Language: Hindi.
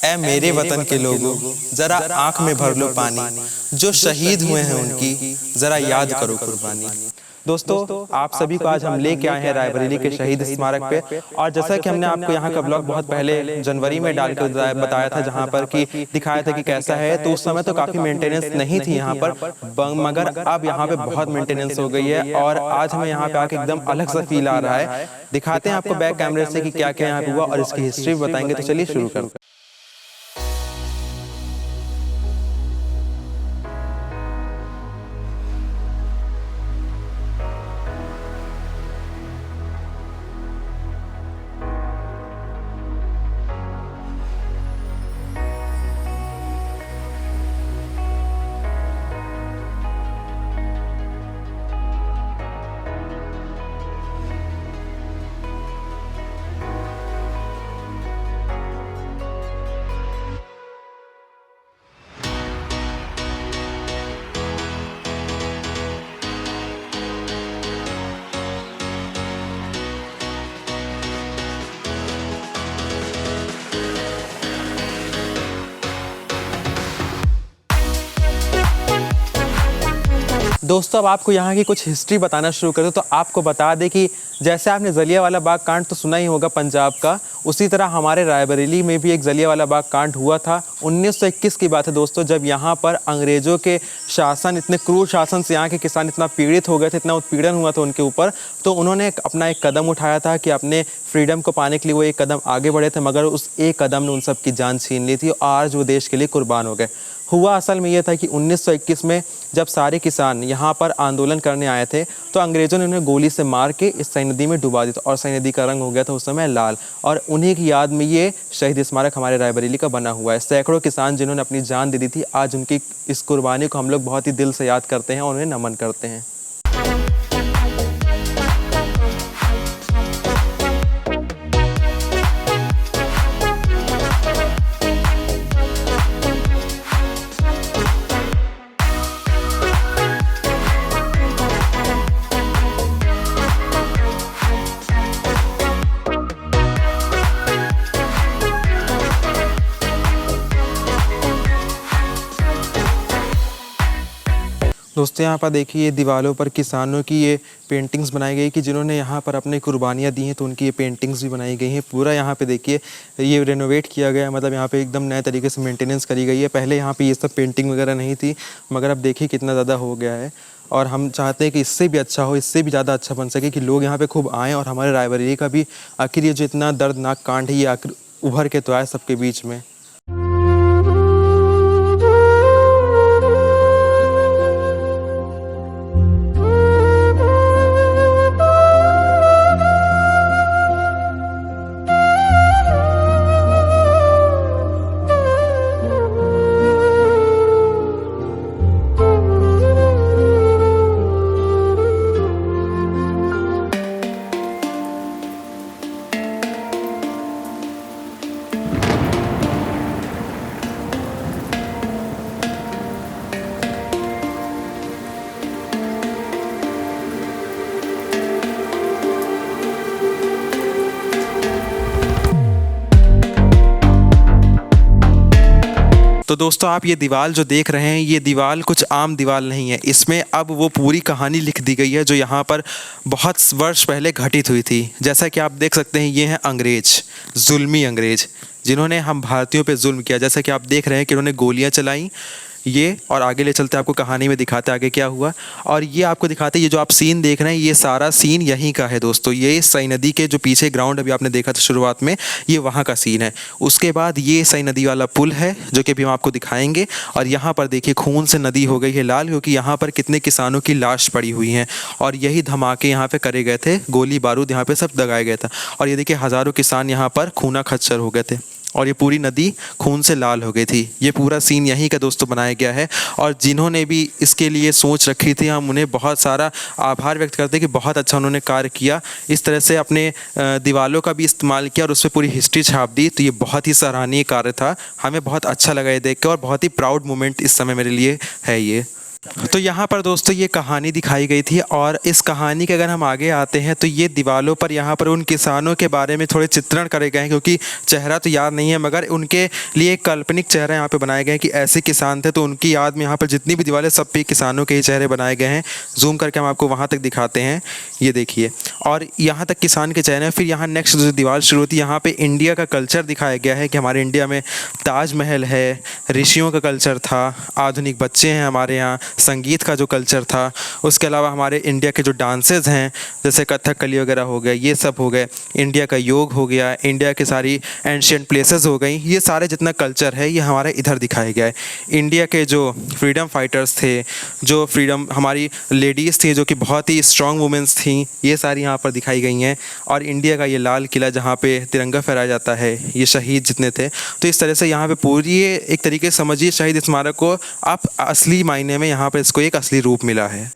ऐ मेरे वतन के लोगों, जरा आंख में भर लो पानी, जो शहीद हुए हैं उनकी जरा याद करो कुर्बानी। दोस्तों, आप सभी को आज हम लेके आए हैं रायबरेली के शहीद स्मारक पे। और जैसा कि हमने आपको यहाँ का ब्लॉग बहुत पहले जनवरी में डालकर बताया था, जहाँ पर कि दिखाया था कि कैसा है, तो उस समय तो काफ़ी मेंटेनेंस नहीं थी यहाँ पर, मगर अब यहाँ पे बहुत मेंटेनेंस हो गई है। और आज हमें यहाँ पे आके एकदम अलग सा फील आ रहा है। दिखाते हैं आपको बैक कैमरे से कि क्या क्या यहाँ पे हुआ और इसकी हिस्ट्री बताएंगे। तो चलिए शुरू करते हैं। दोस्तों, अब आपको यहाँ की कुछ हिस्ट्री बताना शुरू कर दो तो आपको बता दें कि जैसे आपने जलियांवाला बाग कांड तो सुना ही होगा पंजाब का, उसी तरह हमारे रायबरेली में भी एक जलियांवाला बाग कांड हुआ था। 1921 की बात है दोस्तों, जब यहाँ पर अंग्रेज़ों के शासन, इतने क्रूर शासन से यहाँ के किसान इतना पीड़ित हो गए थे, इतना उत्पीड़न हुआ था उनके ऊपर, तो उन्होंने अपना एक कदम उठाया था कि अपने फ्रीडम को पाने के लिए वो एक कदम आगे बढ़े थे, मगर उस एक कदम ने उन सब की जान छीन ली थी और आज वो देश के लिए कुर्बान हो गए। हुआ असल में ये था कि 1921 में जब सारे किसान यहाँ पर आंदोलन करने आए थे, तो अंग्रेज़ों ने उन्हें गोली से मार के इस सई नदी में डुबा दिया था और सई नदी का रंग हो गया था उस समय लाल। और उन्हीं की याद में ये शहीद स्मारक हमारे रायबरेली का बना हुआ है। सैकड़ों किसान जिन्होंने अपनी जान दे दी थी, आज उनकी इस कुर्बानी को हम लोग बहुत ही दिल से याद करते हैं और उन्हें नमन करते हैं। दोस्तों, यहाँ पर देखिए दीवारों पर किसानों की ये पेंटिंग्स बनाई गई कि जिन्होंने यहाँ पर अपनी कुर्बानियाँ दी हैं, तो उनकी ये पेंटिंग्स भी बनाई गई हैं। पूरा यहाँ पे देखिए ये रेनोवेट किया गया है, मतलब यहाँ पे एकदम नए तरीके से मेंटेनेंस करी गई है। पहले यहाँ पे ये सब पेंटिंग वगैरह नहीं थी, मगर अब देखिए कितना ज़्यादा हो गया है। और हम चाहते हैं कि इससे भी अच्छा हो, इससे भी ज़्यादा अच्छा बन सके, कि लोग यहाँ पर खूब आएँ और हमारे रायबरेली का भी आखिर ये जो इतना दर्दनाक कांड है, ये आखिर उभर के तो आए सबके बीच में। तो दोस्तों, आप ये दीवार जो देख रहे हैं, ये दीवार कुछ आम दीवार नहीं है। इसमें अब वो पूरी कहानी लिख दी गई है जो यहाँ पर बहुत वर्ष पहले घटित हुई थी। जैसा कि आप देख सकते हैं, ये हैं अंग्रेज, जुल्मी अंग्रेज, जिन्होंने हम भारतीयों पे जुल्म किया। जैसा कि आप देख रहे हैं कि उन्होंने गोलियाँ चलाई ये, और आगे ले चलते आपको कहानी में दिखाते आगे क्या हुआ। और ये आपको दिखाते, ये जो आप सीन देख रहे हैं, ये सारा सीन यहीं का है दोस्तों। ये सई नदी के जो पीछे ग्राउंड अभी आपने देखा था शुरुआत में, ये वहाँ का सीन है। उसके बाद ये सई नदी वाला पुल है जो कि अभी हम आपको दिखाएंगे। और यहाँ पर देखिए खून से नदी हो गई है लाल, क्योंकि यहाँ पर कितने किसानों की लाश पड़ी हुई हैं और यही धमाके यहाँ पे करे गए थे, गोली बारूद यहाँ पे सब दगाया गया था। और ये देखिए हज़ारों किसान यहाँ पर खूना खच्चर हो गए थे और ये पूरी नदी खून से लाल हो गई थी। ये पूरा सीन यहीं का दोस्तों बनाया गया है। और जिन्होंने भी इसके लिए सोच रखी थी, हम उन्हें बहुत सारा आभार व्यक्त करते हैं कि बहुत अच्छा उन्होंने कार्य किया। इस तरह से अपने दीवालों का भी इस्तेमाल किया और उस पर पूरी हिस्ट्री छाप दी। तो ये बहुत ही सराहनीय कार्य था, हमें बहुत अच्छा लगा ये देख के और बहुत ही प्राउड मोमेंट इस समय मेरे लिए है ये। तो यहाँ पर दोस्तों ये कहानी दिखाई गई थी, और इस कहानी के अगर हम आगे आते हैं तो ये दीवारों पर यहाँ पर उन किसानों के बारे में थोड़े चित्रण करे गए हैं, क्योंकि चेहरा तो याद नहीं है मगर उनके लिए एक काल्पनिक चेहरा यहाँ पे बनाए गए हैं कि ऐसे किसान थे, तो उनकी याद में यहाँ पर जितनी भी दीवारें सब पे किसानों के ही चेहरे बनाए गए हैं। जूम करके हम आपको वहाँ तक दिखाते हैं, ये देखिए, और यहाँ तक किसान के चेहरे हैं। फिर यहाँ नेक्स्ट जो दीवार शुरू होती है, यहाँ पे इंडिया का कल्चर दिखाया गया है कि हमारे इंडिया में ताजमहल है, ऋषियों का कल्चर था, आधुनिक बच्चे हैं हमारे यहाँ, संगीत का जो कल्चर था, उसके अलावा हमारे इंडिया के जो डांसेस हैं जैसे कथकली वगैरह हो गया, ये सब हो गए, इंडिया का योग हो गया, इंडिया की सारी एंशियंट प्लेसेस हो गई, ये सारे जितना कल्चर है ये हमारे इधर दिखाया गया है। इंडिया के जो फ्रीडम फाइटर्स थे, जो फ्रीडम हमारी लेडीज़ थी जो कि बहुत ही स्ट्रॉन्ग वुमेंस थी, ये सारी यहाँ पर दिखाई गई हैं। और इंडिया का ये लाल किला जहाँ पे तिरंगा फहराया जाता है, ये शहीद जितने थे, तो इस तरह से यहाँ पे पूरी एक तरीके से समझिए शहीद स्मारक को आप असली मायने में यहाँ पर इसको एक असली रूप मिला है।